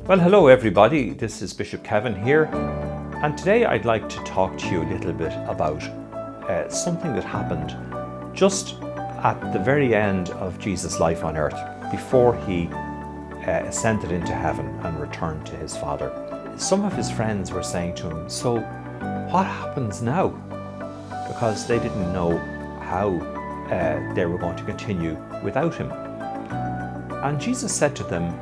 Well, hello everybody, this is Bishop Kevin here, and today I'd like to talk to you a little bit about something that happened just at the very end of Jesus' life on earth, before he ascended into heaven and returned to his Father. Some of his friends were saying to him, so what happens now? Because they didn't know how they were going to continue without him. And Jesus said to them,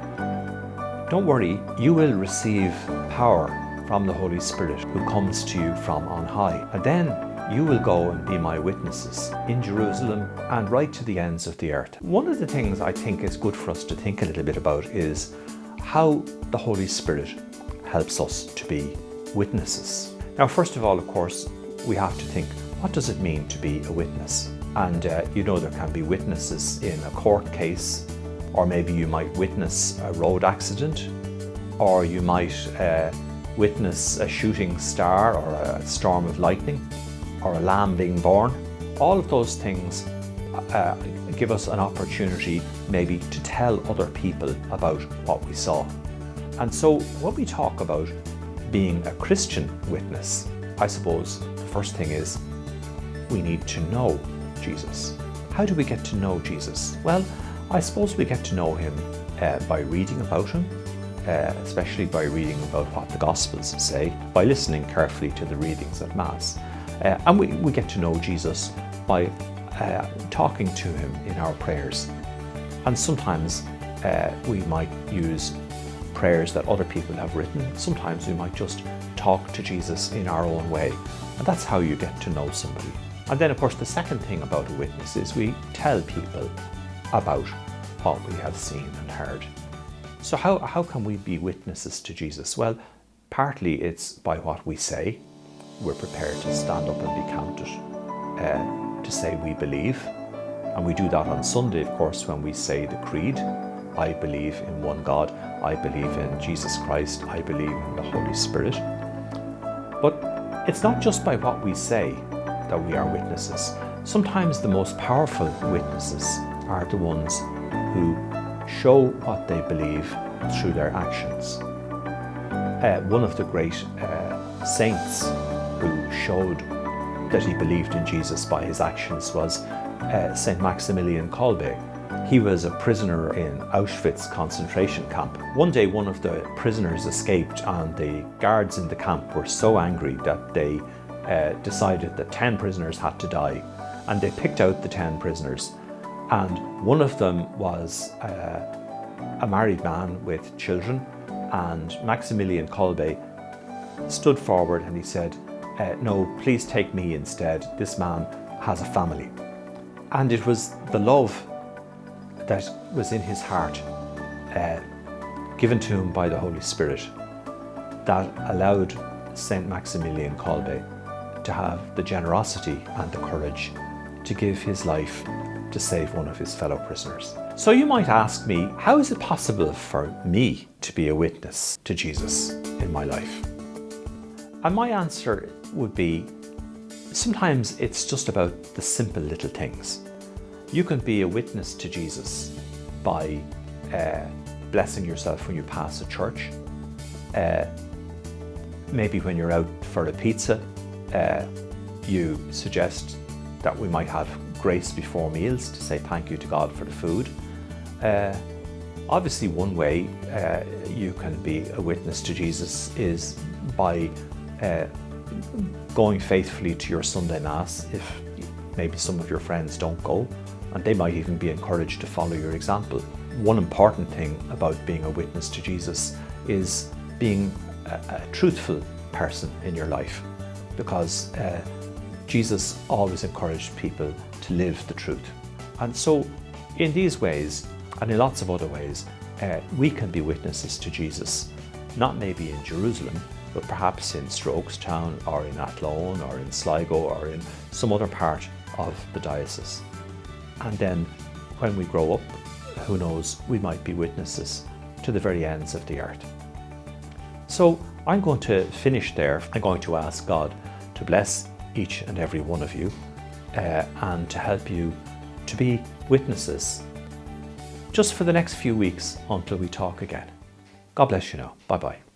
don't worry, you will receive power from the Holy Spirit who comes to you from on high. And then you will go and be my witnesses in Jerusalem and right to the ends of the earth. One of the things I think is good for us to think a little bit about is how the Holy Spirit helps us to be witnesses. Now, first of all, of course, we have to think, what does it mean to be a witness? And there can be witnesses in a court case, or maybe you might witness a road accident, or you might witness a shooting star or a storm of lightning, or a lamb being born. All of those things give us an opportunity maybe to tell other people about what we saw. And so when we talk about being a Christian witness, I suppose the first thing is we need to know Jesus. How do we get to know Jesus? Well, I suppose we get to know him by reading about him, especially by reading about what the Gospels say, by listening carefully to the readings at Mass. And we get to know Jesus by talking to him in our prayers. And sometimes we might use prayers that other people have written. Sometimes we might just talk to Jesus in our own way. And that's how you get to know somebody. And then, of course, the second thing about a witness is we tell people about what we have seen and heard. So how can we be witnesses to Jesus? Well, partly it's by what we say. We're prepared to stand up and be counted to say we believe. And we do that on Sunday, of course, when we say the Creed. I believe in one God. I believe in Jesus Christ. I believe in the Holy Spirit. But it's not just by what we say that we are witnesses. Sometimes the most powerful witnesses are the ones who show what they believe through their actions. One of the great saints who showed that he believed in Jesus by his actions was Saint Maximilian Kolbe. He was a prisoner in Auschwitz concentration camp. One day one of the prisoners escaped, and the guards in the camp were so angry that they decided that 10 prisoners had to die. And they picked out the 10 prisoners. And one of them was a married man with children, and Maximilian Kolbe stood forward and he said, no, please take me instead. This man has a family. And it was the love that was in his heart, given to him by the Holy Spirit, that allowed Saint Maximilian Kolbe to have the generosity and the courage to give his life to save one of his fellow prisoners. So you might ask me, how is it possible for me to be a witness to Jesus in my life? And my answer would be, sometimes it's just about the simple little things. You can be a witness to Jesus by blessing yourself when you pass a church. Maybe when you're out for a pizza, you suggest that we might have grace before meals to say thank you to God for the food. Obviously, one way you can be a witness to Jesus is by going faithfully to your Sunday Mass, if maybe some of your friends don't go, and they might even be encouraged to follow your example. One important thing about being a witness to Jesus is being a truthful person in your life, because Jesus always encouraged people to live the truth. And so in these ways, and in lots of other ways, we can be witnesses to Jesus, not maybe in Jerusalem, but perhaps in Strokestown, or in Athlone, or in Sligo, or in some other part of the diocese. And then when we grow up, who knows, we might be witnesses to the very ends of the earth. So I'm going to finish there. I'm going to ask God to bless each and every one of you and to help you to be witnesses just for the next few weeks until we talk again. God bless you now. Bye bye.